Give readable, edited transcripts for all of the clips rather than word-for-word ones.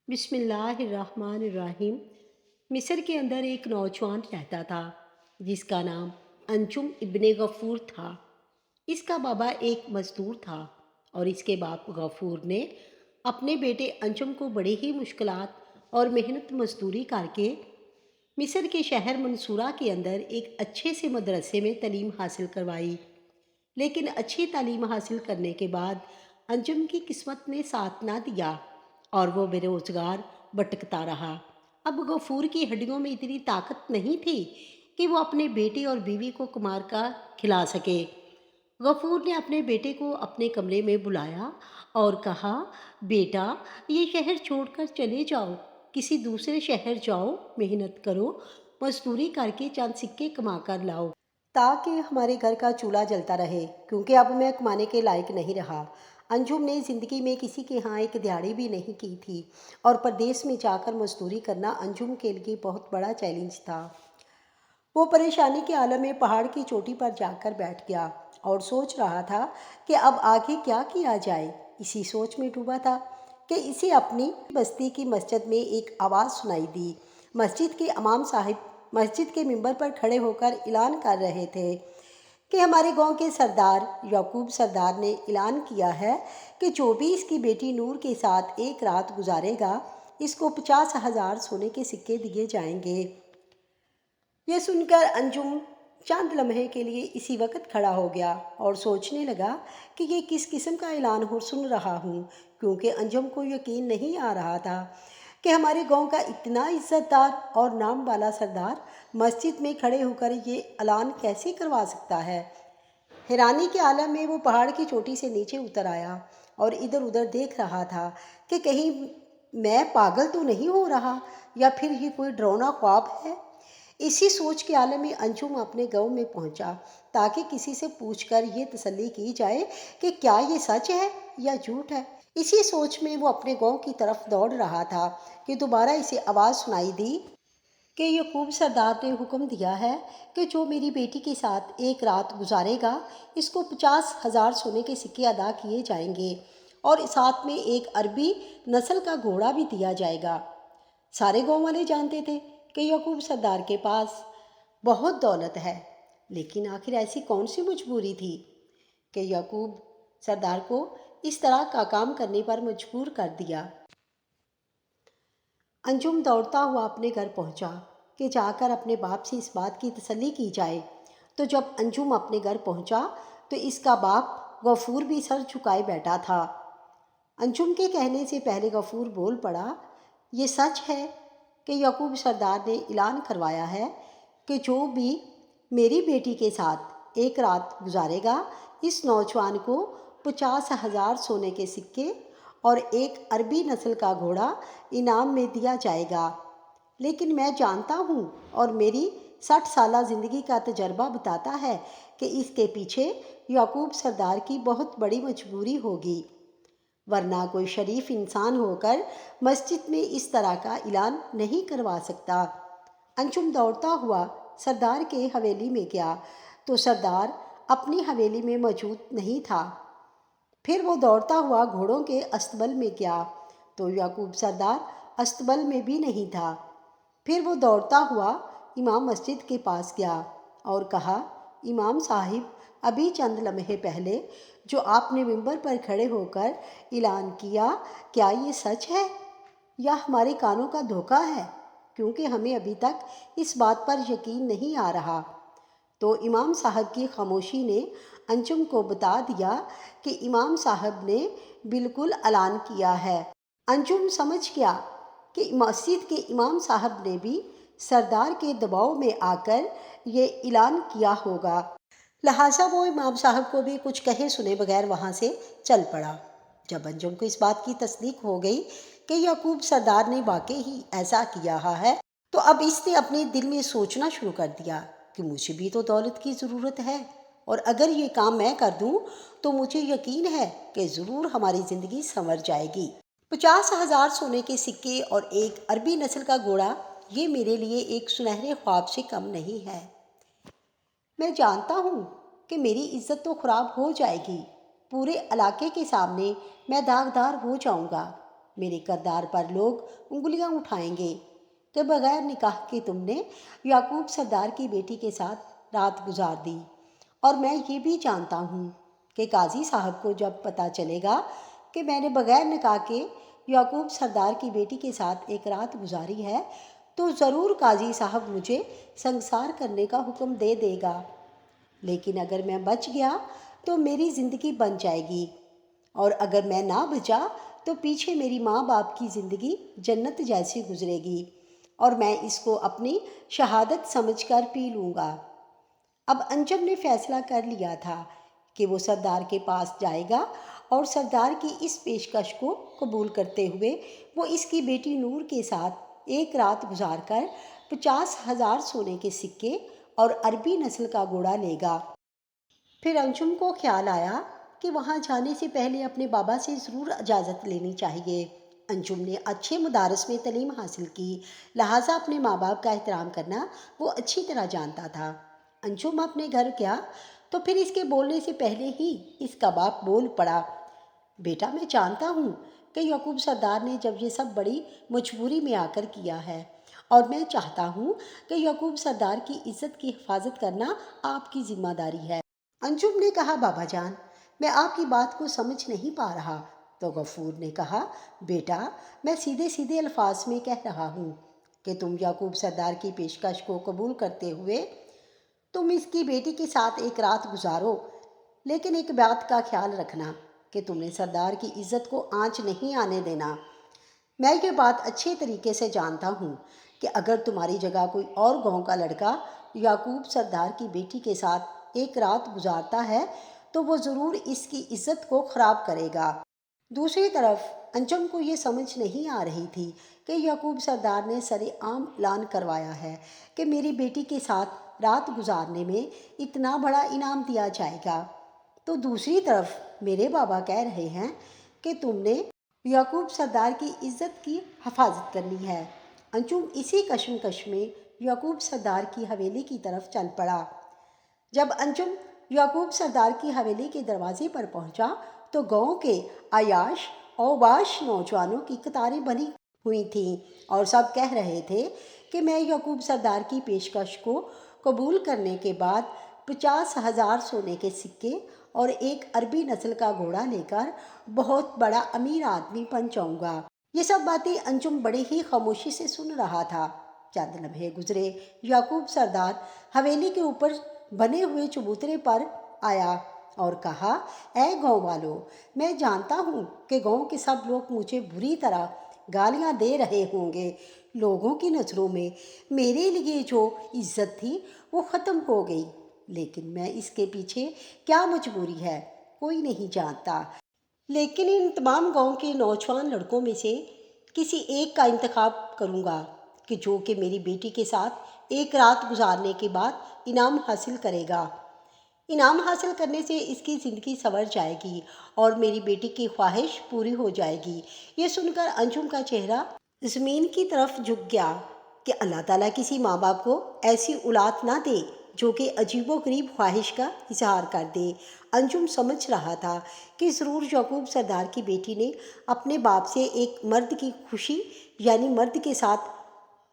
بسم اللہ الرحمن الرحیم۔ مصر کے اندر ایک نوجوان رہتا تھا جس کا نام انجم ابن غفور تھا۔ اس کا بابا ایک مزدور تھا اور اس کے باپ غفور نے اپنے بیٹے انجم کو بڑے ہی مشکلات اور محنت مزدوری کر کے مصر کے شہر منصورہ کے اندر ایک اچھے سے مدرسے میں تعلیم حاصل کروائی۔ لیکن اچھی تعلیم حاصل کرنے کے بعد انجم کی قسمت نے ساتھ نہ دیا اور وہ بے روزگار بھٹکتا رہا۔ اب غفور کی ہڈیوں میں اتنی طاقت نہیں تھی کہ وہ اپنے بیٹے اور بیوی کو کمار کا کھلا سکے۔ غفور نے اپنے بیٹے کو اپنے کمرے میں بلایا اور کہا، بیٹا، یہ شہر چھوڑ کر چلے جاؤ، کسی دوسرے شہر جاؤ، محنت کرو، مزدوری کر کے چند سکے کما کر لاؤ تاکہ ہمارے گھر کا چولہا جلتا رہے، کیونکہ اب میں کمانے کے لائق نہیں رہا۔ انجم نے زندگی میں کسی کے ہاں ایک دیہڑی بھی نہیں کی تھی اور پردیس میں جا کر مزدوری کرنا انجم کے لیے بہت بڑا چیلنج تھا۔ وہ پریشانی کے عالم میں پہاڑ کی چوٹی پر جا کر بیٹھ گیا اور سوچ رہا تھا کہ اب آگے کیا کیا جائے۔ اسی سوچ میں ڈوبا تھا کہ اسے اپنی بستی کی مسجد میں ایک آواز سنائی دی۔ مسجد کے امام صاحب مسجد کے ممبر پر کھڑے ہو کر اعلان کر رہے تھے کہ ہمارے گاؤں کے سردار یعقوب سردار نے اعلان کیا ہے کہ جو بھی اس کی بیٹی نور کے ساتھ ایک رات گزارے گا، اس کو 50,000 سونے کے سکے دیے جائیں گے۔ یہ سن کر انجم چند لمحے کے لیے اسی وقت کھڑا ہو گیا اور سوچنے لگا کہ یہ کس قسم کا اعلان سن رہا ہوں، کیونکہ انجم کو یقین نہیں آ رہا تھا کہ ہمارے گاؤں کا اتنا عزت دار اور نام والا سردار مسجد میں کھڑے ہو کر یہ اعلان کیسے کروا سکتا ہے۔ حیرانی کے عالم میں وہ پہاڑ کی چوٹی سے نیچے اتر آیا اور ادھر ادھر دیکھ رہا تھا کہ کہیں میں پاگل تو نہیں ہو رہا یا پھر یہ کوئی ڈراؤنا خواب ہے۔ اسی سوچ کے عالم میں انجم اپنے گاؤں میں پہنچا تاکہ کسی سے پوچھ کر یہ تسلی کی جائے کہ کیا یہ سچ ہے یا جھوٹ ہے۔ اسی سوچ میں وہ اپنے گاؤں کی طرف دوڑ رہا تھا کہ دوبارہ اسے آواز سنائی دی کہ یعقوب سردار نے حکم دیا ہے کہ جو میری بیٹی کے ساتھ ایک رات گزارے گا، اس کو 50,000 سونے کے سکے ادا کیے جائیں گے اور ساتھ میں ایک عربی نسل کا گھوڑا بھی دیا جائے گا۔ سارے گاؤں والے جانتے تھے کہ یعقوب سردار کے پاس بہت دولت ہے، لیکن آخر ایسی کون سی مجبوری تھی کہ یعقوب سردار کو اس طرح کا کام کرنے پر مجبور کر دیا۔ انجم دوڑتا ہوا اپنے گھر پہنچا کہ جا کر اپنے باپ سے اس بات کی تسلی کی جائے۔ تو جب انجم اپنے گھر پہنچا تو اس کا باپ غفور بھی سر جھکائے بیٹھا تھا۔ انجم کے کہنے سے پہلے غفور بول پڑا، یہ سچ ہے کہ یعقوب سردار نے اعلان کروایا ہے کہ جو بھی میری بیٹی کے ساتھ ایک رات گزارے گا، اس نوجوان کو 50,000 سونے کے سکے اور ایک عربی نسل کا گھوڑا انعام میں دیا جائے گا۔ لیکن میں جانتا ہوں اور میری 60 سالہ زندگی کا تجربہ بتاتا ہے کہ اس کے پیچھے یعقوب سردار کی بہت بڑی مجبوری ہوگی، ورنہ کوئی شریف انسان ہو کر مسجد میں اس طرح کا اعلان نہیں کروا سکتا۔ انجم دوڑتا ہوا سردار کے حویلی میں گیا تو سردار اپنی حویلی میں موجود نہیں تھا۔ پھر وہ دوڑتا ہوا گھوڑوں کے استبل میں گیا تو یعقوب سردار استبل میں بھی نہیں تھا۔ پھر وہ دوڑتا ہوا امام مسجد کے پاس گیا اور کہا، امام صاحب، ابھی چند لمحے پہلے جو آپ نے ممبر پر کھڑے ہو کر اعلان کیا، کیا یہ سچ ہے یا ہمارے کانوں کا دھوکہ ہے؟ کیونکہ ہمیں ابھی تک اس بات پر یقین نہیں آ رہا۔ تو امام صاحب کی خاموشی نے انجم کو بتا دیا کہ امام صاحب نے بالکل اعلان کیا ہے۔ انجم سمجھ گیا کہ مسجد کے امام صاحب نے بھی سردار کے دباؤ میں آ کر یہ اعلان کیا ہوگا، لہٰذا وہ امام صاحب کو بھی کچھ کہے سنے بغیر وہاں سے چل پڑا۔ جب انجم کو اس بات کی تصدیق ہو گئی کہ یعقوب سردار نے واقعی ہی ایسا کیا ہے، تو اب اس نے اپنے دل میں سوچنا شروع کر دیا کہ مجھے بھی تو دولت کی ضرورت ہے، اور اگر یہ کام میں کر دوں تو مجھے یقین ہے کہ ضرور ہماری زندگی سنور جائے گی۔ 50,000 سونے کے سکے اور ایک عربی نسل کا گھوڑا، یہ میرے لیے ایک سنہرے خواب سے کم نہیں ہے۔ میں جانتا ہوں کہ میری عزت تو خراب ہو جائے گی، پورے علاقے کے سامنے میں داغدار ہو جاؤں گا، میرے کردار پر لوگ انگلیاں اٹھائیں گے کہ بغیر نکاح کے تم نے یعقوب سردار کی بیٹی کے ساتھ رات گزار دی۔ اور میں یہ بھی جانتا ہوں کہ قاضی صاحب کو جب پتہ چلے گا کہ میں نے بغیر نکاح کے یعقوب سردار کی بیٹی کے ساتھ ایک رات گزاری ہے تو ضرور قاضی صاحب مجھے سنسار کرنے کا حکم دے دے گا۔ لیکن اگر میں بچ گیا تو میری زندگی بن جائے گی، اور اگر میں نہ بچا تو پیچھے میری ماں باپ کی زندگی جنت جیسی گزرے گی، اور میں اس کو اپنی شہادت سمجھ کر پی لوں گا۔ اب انجم نے فیصلہ کر لیا تھا کہ وہ سردار کے پاس جائے گا، اور سردار کی اس پیشکش کو قبول کرتے ہوئے وہ اس کی بیٹی نور کے ساتھ ایک رات گزار کر 50,000 سونے کے سکے اور عربی نسل کا گھوڑا لے گا۔ پھر انجم کو خیال آیا کہ وہاں جانے سے پہلے اپنے بابا سے ضرور اجازت لینی چاہیے۔ انجم نے اچھے مدارس میں تعلیم حاصل کی، لہٰذا اپنے ماں باپ کا احترام کرنا وہ اچھی طرح جانتا تھا۔ انجم اپنے گھر گیا تو پھر اس کے بولنے سے پہلے ہی اس کا باپ بول پڑا، بیٹا میں جانتا ہوں کہ یعقوب سردار نے جب یہ سب بڑی مجبوری میں آ کر کیا ہے، اور میں چاہتا ہوں کہ یعقوب سردار کی عزت کی حفاظت کرنا آپ کی ذمہ داری ہے۔ انجم نے کہا، بابا جان میں آپ کی بات کو سمجھ نہیں پا رہا۔ تو غفور نے کہا، بیٹا میں سیدھے سیدھے الفاظ میں کہہ رہا ہوں کہ تم یعقوب سردار کی پیشکش کو قبول کرتے ہوئے تم اس کی بیٹی کے ساتھ ایک رات گزارو، لیکن ایک بات کا خیال رکھنا کہ تم نے سردار کی عزت کو آنچ نہیں آنے دینا۔ میں یہ بات اچھے طریقے سے جانتا ہوں کہ اگر تمہاری جگہ کوئی اور گاؤں کا لڑکا یعقوب سردار کی بیٹی کے ساتھ ایک رات گزارتا ہے تو وہ ضرور اس کی عزت کو خراب کرے گا۔ دوسری طرف انجم کو یہ سمجھ نہیں آ رہی تھی کہ یعقوب سردار نے سر عام اعلان کروایا ہے کہ میری بیٹی کے ساتھ رات گزارنے میں اتنا بڑا انعام دیا جائے گا، تو دوسری طرف میرے بابا کہہ رہے ہیں کہ تم نے یعقوب سردار کی عزت کی حفاظت کرنی ہے۔ انجم اسی کشمکش میں یعقوب سردار کی حویلی کی طرف چل پڑا۔ جب انجم یعقوب سردار کی حویلی کے دروازے پر پہنچا تو گاؤں کے عیاش اوباش نوجوانوں کی قطاریں بنی ہوئی تھیں، اور سب کہہ رہے تھے کہ میں یعقوب سردار کی پیشکش کو قبول کرنے کے بعد 50,000 سونے کے سکے اور ایک عربی نسل کا گھوڑا لے کر بہت بڑا امیر آدمی بن جاؤں گا۔ یہ سب باتیں انجم بڑے ہی خاموشی سے سن رہا تھا۔ چند لمحے گزرے، یعقوب سردار حویلی کے اوپر بنے ہوئے چبوترے پر آیا اور کہا، اے گاؤں والو، میں جانتا ہوں کہ گاؤں کے سب لوگ مجھے بری طرح گالیاں دے رہے ہوں گے۔ لوگوں کی نظروں میں میرے لیے جو عزت تھی وہ ختم ہو گئی، لیکن میں اس کے پیچھے کیا مجبوری ہے کوئی نہیں جانتا۔ لیکن ان تمام گاؤں کے نوجوان لڑکوں میں سے کسی ایک کا انتخاب کروں گا جو کہ میری بیٹی کے ساتھ ایک رات گزارنے کے بعد انعام حاصل کرے گا۔ انعام حاصل کرنے سے اس کی زندگی سنور جائے گی اور میری بیٹی کی خواہش پوری ہو جائے گی۔ یہ سن کر انجم کا چہرہ زمین کی طرف جھک گیا کہ اللہ تعالیٰ کسی ماں باپ کو ایسی اولاد نہ دے جو کہ عجیب و غریب خواہش کا اظہار کر دے۔ انجم سمجھ رہا تھا کہ ضرور یعقوب سردار کی بیٹی نے اپنے باپ سے ایک مرد کی خوشی یعنی مرد کے ساتھ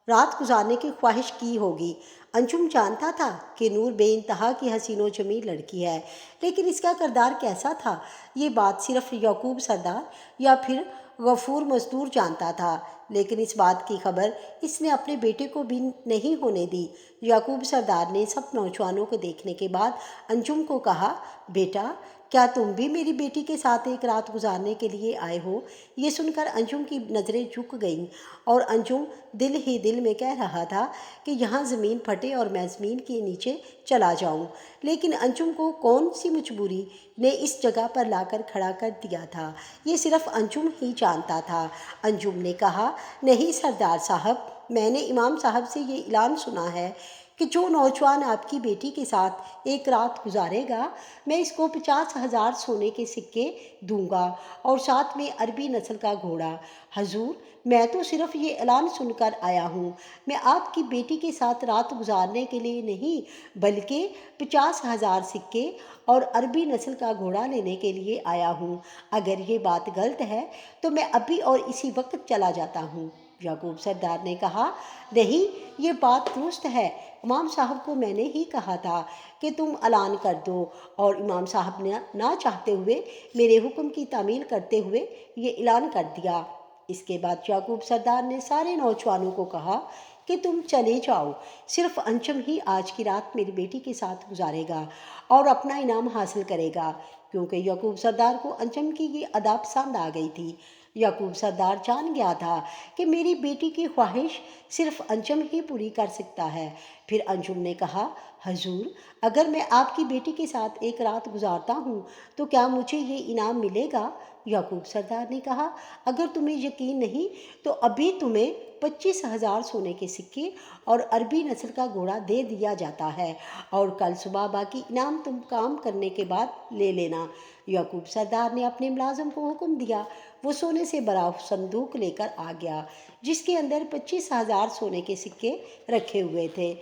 رات گزارنے کی خواہش کی ہوگی۔ انجم جانتا تھا کہ نور بے انتہا کی حسین و جمیل لڑکی ہے، لیکن اس کا کردار کیسا تھا یہ بات صرف یعقوب سردار یا پھر غفور مزدور جانتا تھا، لیکن اس بات کی خبر اس نے اپنے بیٹے کو بھی نہیں ہونے دی۔ یعقوب سردار نے سب نوجوانوں کو دیکھنے کے بعد انجم کو کہا، بیٹا کیا تم بھی میری بیٹی کے ساتھ ایک رات گزارنے کے لیے آئے ہو؟ یہ سن کر انجم کی نظریں جھک گئیں اور انجم دل ہی دل میں کہہ رہا تھا کہ یہاں زمین پھٹے اور میں زمین کے نیچے چلا جاؤں، لیکن انجم کو کون سی مجبوری نے اس جگہ پر لا کر کھڑا کر دیا تھا یہ صرف انجم ہی جانتا تھا۔ انجم نے کہا، نہیں سردار صاحب، میں نے امام صاحب سے یہ اعلان سنا ہے کہ جو نوجوان آپ کی بیٹی کے ساتھ ایک رات گزارے گا میں اس کو 50,000 سونے کے سکے دوں گا اور ساتھ میں عربی نسل کا گھوڑا۔ حضور، میں تو صرف یہ اعلان سن کر آیا ہوں، میں آپ کی بیٹی کے ساتھ رات گزارنے کے لیے نہیں بلکہ 50,000 سکے اور عربی نسل کا گھوڑا لینے کے لیے آیا ہوں۔ اگر یہ بات غلط ہے تو میں ابھی اور اسی وقت چلا جاتا ہوں۔ یعقوب سردار نے کہا، نہیں، یہ بات درست ہے، امام صاحب کو میں نے ہی کہا تھا کہ تم اعلان کر دو، اور امام صاحب نے نہ چاہتے ہوئے میرے حکم کی تعمیل کرتے ہوئے یہ اعلان کر دیا۔ اس کے بعد یعقوب سردار نے سارے نوجوانوں کو کہا کہ تم چلے جاؤ، صرف انجم ہی آج کی رات میری بیٹی کے ساتھ گزارے گا اور اپنا انعام حاصل کرے گا، کیونکہ یعقوب سردار کو انجم کی یہ ادا پسند آ گئی تھی۔ یعقوب سردار جان گیا تھا کہ میری بیٹی کی خواہش صرف انجم ہی پوری کر سکتا ہے۔ پھر انجم نے کہا، حضور، اگر میں آپ کی بیٹی کے ساتھ ایک رات گزارتا ہوں تو کیا مجھے یہ انعام ملے گا؟ یعقوب سردار نے کہا، اگر تمہیں یقین نہیں تو ابھی تمہیں 25,000 سونے کے سکے اور عربی نسل کا گھوڑا دے دیا جاتا ہے، اور کل صبح باقی انعام تم کام کرنے کے بعد لے لینا۔ یعقوب سردار نے اپنے ملازم کو حکم دیا، وہ سونے سے بھرا صندوق لے کر آ گیا جس کے اندر 25,000 سونے کے سکے رکھے ہوئے تھے۔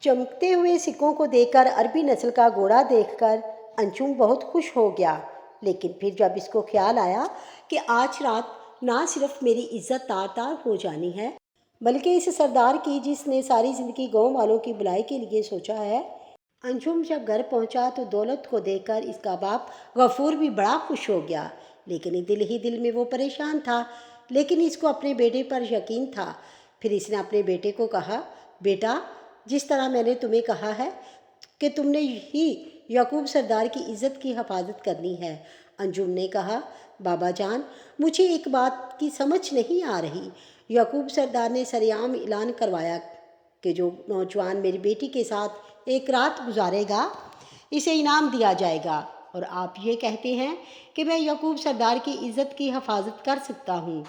چمکتے ہوئے سکوں کو دیکھ کر، عربی نسل کا گھوڑا دیکھ کر انجم بہت خوش ہو گیا، لیکن پھر جب اس کو خیال آیا کہ آج رات نہ صرف میری عزت تار تار ہو جانی ہے بلکہ اس سردار کی جس نے ساری زندگی گاؤں والوں کی بھلائی کے لیے سوچا ہے۔ انجم جب گھر پہنچا تو دولت کو دیکھ کر اس کا باپ غفور بھی بڑا خوش ہو گیا، لیکن دل ہی دل میں وہ پریشان تھا، لیکن اس کو اپنے بیٹے پر یقین تھا۔ پھر اس نے اپنے بیٹے کو کہا، بیٹا، جس طرح میں نے تمہیں کہا ہے کہ تم نے ہی یعقوب سردار کی عزت کی حفاظت کرنی ہے۔ انجم نے کہا، بابا جان، مجھے ایک بات کی سمجھ نہیں آ رہی۔ یعقوب سردار نے سریعام اعلان کروایا کہ جو نوجوان میری بیٹی کے ساتھ ایک رات گزارے گا اسے انعام دیا جائے گا، اور آپ یہ کہتے ہیں کہ میں یعقوب سردار کی عزت کی حفاظت کر سکتا ہوں۔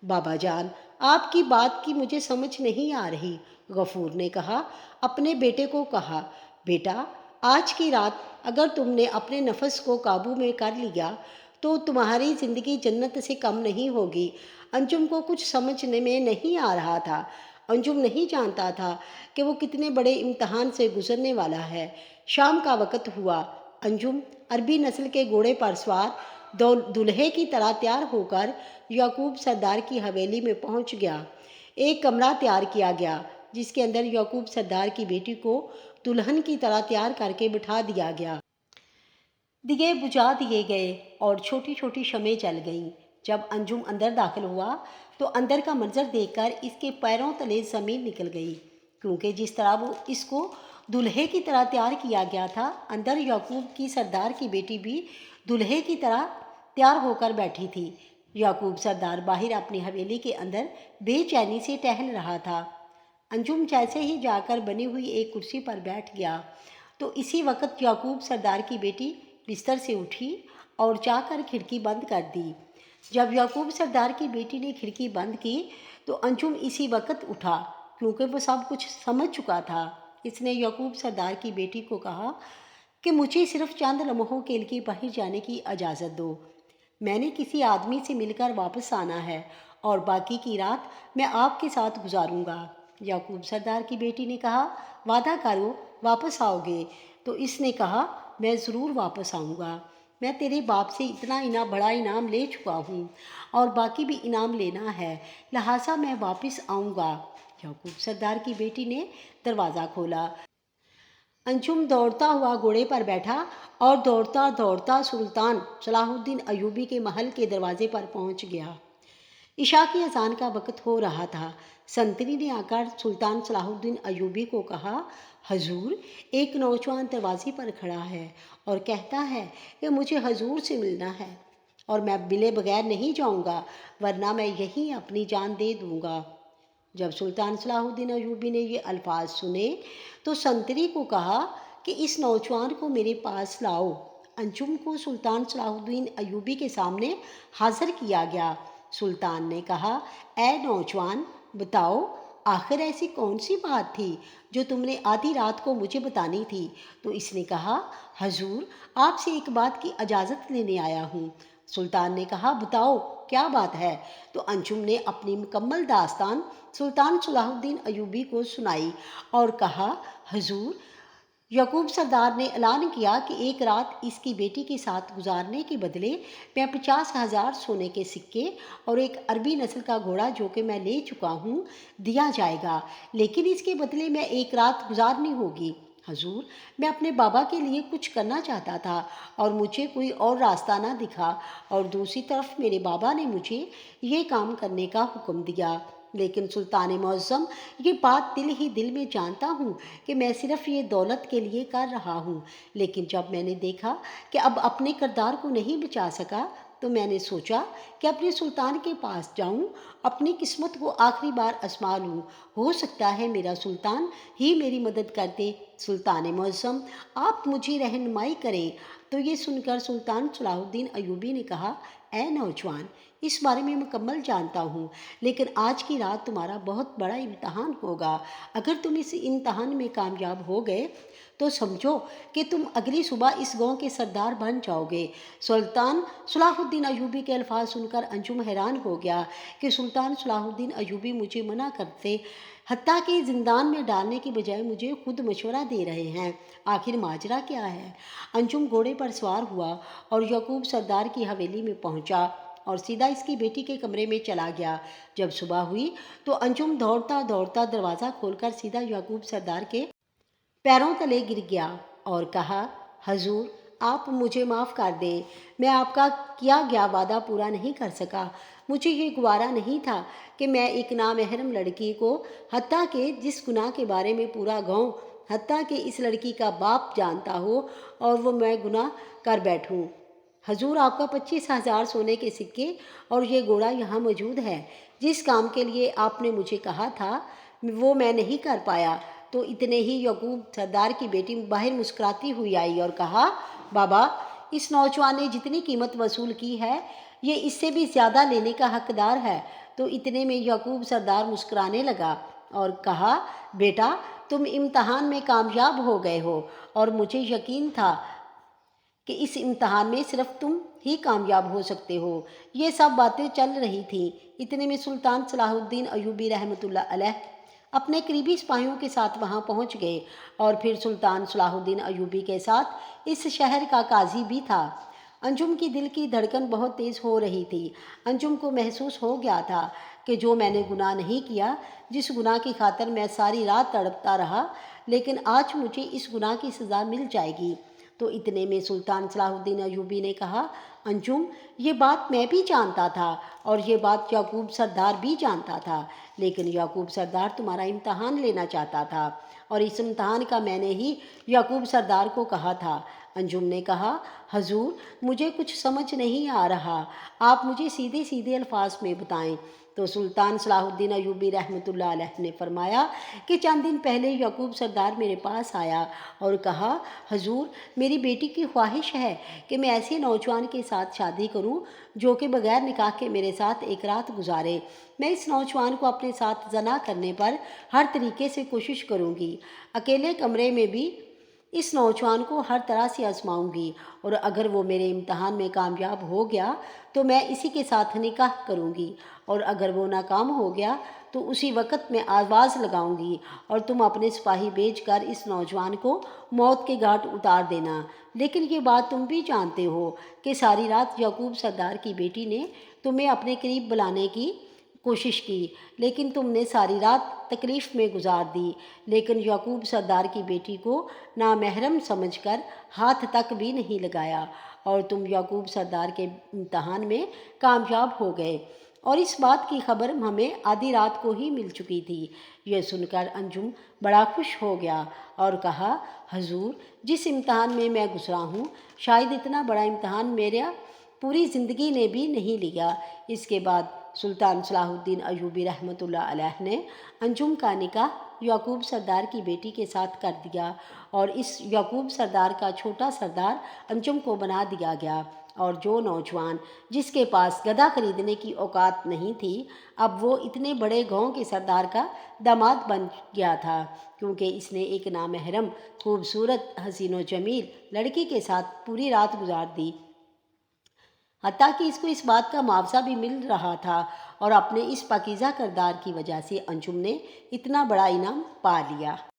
بابا جان، آپ کی بات کی مجھے سمجھ نہیں آ رہی۔ غفور نے کہا، اپنے بیٹے کو کہا، بیٹا، آج کی رات اگر تم نے اپنے نفس کو قابو میں کر لیا تو تمہاری زندگی جنت سے کم نہیں ہوگی۔ انجم کو کچھ سمجھنے میں نہیں آ رہا تھا۔ انجم نہیں جانتا تھا کہ وہ کتنے بڑے امتحان سے گزرنے والا ہے۔ شام کا وقت ہوا۔ انجم عربی نسل کے گھوڑے پر سوار دلہے کی طرح تیار ہو کر یعقوب سردار کی حویلی میں پہنچ گیا۔ ایک کمرہ تیار کیا گیا جس کے اندر یعقوب سردار کی بیٹی کو دلہن کی طرح تیار کر کے بٹھا دیا گیا۔ دیے بجھا دیے گئے اور چھوٹی چھوٹی شمعیں جل گئیں۔ جب انجم اندر داخل ہوا تو اندر کا منظر دیکھ کر اس کے پیروں تلے زمین نکل گئی، کیونکہ جس طرح وہ اس کو دلہے کی طرح تیار کیا گیا تھا، اندر یعقوب کی سردار کی بیٹی بھی دلہے کی طرح تیار ہو کر بیٹھی تھی۔ یعقوب سردار باہر اپنی حویلی کے اندر بے چینی سے ٹہل رہا تھا۔ انجم جیسے ہی جا کر بنی ہوئی ایک کرسی پر بیٹھ گیا تو اسی وقت یعقوب سردار کی بیٹی بستر سے اٹھی اور جا کر کھڑکی بند کر دی۔ جب یعقوب سردار کی بیٹی نے کھڑکی بند کی تو انجم اسی وقت اٹھا، کیونکہ وہ سب کچھ سمجھ چکا تھا۔ اس نے یعقوب سردار کی بیٹی کو کہا کہ مجھے صرف چند لمحوں کے لیے باہر جانے کی اجازت دو، میں نے کسی آدمی سے مل کر واپس آنا ہے اور باقی کی رات میں آپ کے ساتھ گزاروں گا۔ یعقوب سردار کی بیٹی نے کہا، وعدہ کرو واپس آؤ گے؟ تو اس نے کہا، میں ضرور واپس آؤں گا، میں تیرے باپ سے اتنا بڑا انعام لے چکا ہوں اور باقی بھی انعام لینا ہے، لہٰذا میں واپس آؤں گا۔ یعقوب سردار کی بیٹی نے دروازہ کھولا۔ انجم دوڑتا ہوا گھوڑے پر بیٹھا اور دوڑتا دوڑتا سلطان صلاح الدین ایوبی کے محل کے دروازے پر پہنچ گیا۔ عشاء کی اذان کا وقت ہو رہا تھا۔ سنتری نے آ کر سلطان صلاح الدین ایوبی کو کہا، حضور، ایک نوجوان دروازے پر کھڑا ہے اور کہتا ہے کہ مجھے حضور سے ملنا ہے اور میں ملے بغیر نہیں جاؤں گا، ورنہ میں یہیں اپنی جان دے دوں گا۔ جب سلطان صلاح الدین ایوبی نے یہ الفاظ سنے تو سنتری کو کہا کہ اس نوجوان کو میرے پاس لاؤ۔ انجم کو سلطان صلاح الدین ایوبی کے سامنے حاضر کیا گیا۔ سلطان نے کہا، اے نوجوان، بتاؤ آخر ایسی کون سی بات تھی جو تم نے آدھی رات کو مجھے بتانی تھی؟ تو اس نے کہا، حضور آپ سے ایک بات کی اجازت لینے آیا ہوں۔ سلطان نے کہا، بتاؤ کیا بات ہے؟ تو انجم نے اپنی مکمل داستان سلطان صلاح الدین ایوبی کو سنائی اور کہا، حضور یعقوب سردار نے اعلان کیا کہ ایک رات اس کی بیٹی کے ساتھ گزارنے کے بدلے میں 50,000 سونے کے سکے اور ایک عربی نسل کا گھوڑا جو کہ میں لے چکا ہوں دیا جائے گا، لیکن اس کے بدلے میں ایک رات گزارنی ہوگی۔ حضور میں اپنے بابا کے لیے کچھ کرنا چاہتا تھا اور مجھے کوئی اور راستہ نہ دکھا، اور دوسری طرف میرے بابا نے مجھے یہ کام کرنے کا حکم دیا، لیکن سلطان معظم یہ بات دل ہی دل میں جانتا ہوں کہ میں صرف یہ دولت کے لیے کر رہا ہوں، لیکن جب میں نے دیکھا کہ اب اپنے کردار کو نہیں بچا سکا تو میں نے سوچا کہ اپنے سلطان کے پاس جاؤں، اپنی قسمت کو آخری بار آزما لوں، ہو سکتا ہے میرا سلطان ہی میری مدد کر دے۔ سلطان معظم آپ مجھے رہنمائی کریں۔ تو یہ سن کر سلطان صلاح الدین ایوبی نے کہا، اے نوجوان، اس بارے میں مکمل جانتا ہوں، لیکن آج کی رات تمہارا بہت بڑا امتحان ہوگا۔ اگر تم اس امتحان میں کامیاب ہو گئے تو سمجھو کہ تم اگلی صبح اس گاؤں کے سردار بن جاؤ گے۔ سلطان صلاح الدین ایوبی کے الفاظ سن کر انجم حیران ہو گیا کہ سلطان صلاح الدین ایوبی مجھے منع کرتے، حتیٰ کہ زندان میں ڈالنے کی بجائے مجھے خود مشورہ دے رہے ہیں۔ آخر ماجرا کیا ہے؟ انجم گھوڑے پر سوار ہوا اور یعقوب سردار کی حویلی میں پہنچا اور سیدھا اس کی بیٹی کے کمرے میں چلا گیا۔ جب صبح ہوئی تو انجم دوڑتا دوڑتا دروازہ کھول کر سیدھا یعقوب سردار کے پیروں تلے گر گیا اور کہا، حضور آپ مجھے معاف کر دیں، میں آپ کا کیا گیا وعدہ پورا نہیں کر سکا۔ مجھے یہ گوارا نہیں تھا کہ میں ایک نامحرم لڑکی کو، حتیٰ کہ جس گناہ کے بارے میں پورا گاؤں، حتیٰ کہ اس لڑکی کا باپ جانتا ہو، اور وہ میں گناہ کر بیٹھوں۔ حضور آپ کا 25,000 سونے کے سکے اور یہ گھوڑا یہاں موجود ہے۔ جس کام کے لیے آپ نے مجھے کہا تھا وہ میں نہیں کر پایا۔ تو اتنے ہی یعقوب سردار کی بیٹی باہر مسکراتی ہوئی آئی اور کہا، بابا اس نوجوان نے جتنی قیمت وصول کی ہے یہ اس سے بھی زیادہ لینے کا حقدار ہے۔ تو اتنے میں یعقوب سردار مسکرانے لگا اور کہا، بیٹا تم امتحان میں کامیاب ہو گئے ہو، اور مجھے یقین تھا کہ اس امتحان میں صرف تم ہی کامیاب ہو سکتے ہو۔ یہ سب باتیں چل رہی تھیں، اتنے میں سلطان صلاح الدین ایوبی رحمۃ اللہ علیہ اپنے قریبی سپاہیوں کے ساتھ وہاں پہنچ گئے، اور پھر سلطان صلاح الدین ایوبی کے ساتھ اس شہر کا قاضی بھی تھا۔ انجم کی دل کی دھڑکن بہت تیز ہو رہی تھی۔ انجم کو محسوس ہو گیا تھا کہ جو میں نے گناہ نہیں کیا، جس گناہ کی خاطر میں ساری رات تڑپتا رہا، لیکن آج مجھے اس گناہ کی سزا مل جائے گی۔ تو اتنے میں سلطان صلاح الدین ایوبی نے کہا، انجم یہ بات میں بھی جانتا تھا اور یہ بات یعقوب سردار بھی جانتا تھا، لیکن یعقوب سردار تمہارا امتحان لینا چاہتا تھا، اور اس امتحان کا میں نے ہی یعقوب سردار کو کہا تھا۔ انجم نے کہا، حضور مجھے کچھ سمجھ نہیں آ رہا، آپ مجھے سیدھے سیدھے الفاظ میں بتائیں۔ تو سلطان صلاح الدین ایوبی رحمۃ اللہ علیہ نے فرمایا کہ چند دن پہلے یعقوب سردار میرے پاس آیا اور کہا، حضور میری بیٹی کی خواہش ہے کہ میں ایسے نوجوان کے ساتھ شادی کروں جو کہ بغیر نکاح کے میرے ساتھ ایک رات گزارے۔ میں اس نوجوان کو اپنے ساتھ زنا کرنے پر ہر طریقے سے کوشش کروں گی، اکیلے کمرے میں بھی اس نوجوان کو ہر طرح سے آزماؤں گی، اور اگر وہ میرے امتحان میں کامیاب ہو گیا تو میں اسی کے ساتھ نکاح کروں گی، اور اگر وہ ناکام ہو گیا تو اسی وقت میں آواز لگاؤں گی اور تم اپنے سپاہی بھیج کر اس نوجوان کو موت کے گھاٹ اتار دینا۔ لیکن یہ بات تم بھی جانتے ہو کہ ساری رات یعقوب سردار کی بیٹی نے تمہیں اپنے قریب بلانے کی کوشش کی، لیکن تم نے ساری رات تکلیف میں گزار دی، لیکن یعقوب سردار کی بیٹی کو نامحرم سمجھ کر ہاتھ تک بھی نہیں لگایا، اور تم یعقوب سردار کے امتحان میں کامیاب ہو گئے، اور اس بات کی خبر ہمیں آدھی رات کو ہی مل چکی تھی۔ یہ سن کر انجم بڑا خوش ہو گیا اور کہا، حضور جس امتحان میں گزرا ہوں، شاید اتنا بڑا امتحان میرا پوری زندگی نے بھی نہیں لیا۔ اس کے بعد سلطان صلاح الدین ایوبی رحمۃ اللہ علیہ نے انجم کا نکاح یعقوب سردار کی بیٹی کے ساتھ کر دیا اور اس یعقوب سردار کا چھوٹا سردار انجم کو بنا دیا گیا، اور جو نوجوان جس کے پاس گدھا خریدنے کی اوقات نہیں تھی اب وہ اتنے بڑے گاؤں کے سردار کا داماد بن گیا تھا، کیونکہ اس نے ایک نامحرم خوبصورت حسین و جمیل لڑکی کے ساتھ پوری رات گزار دی، حتیٰ کہ اس کو اس بات کا معاوضہ بھی مل رہا تھا، اور اپنے اس پاکیزہ کردار کی وجہ سے انجم نے اتنا بڑا انعام پا لیا۔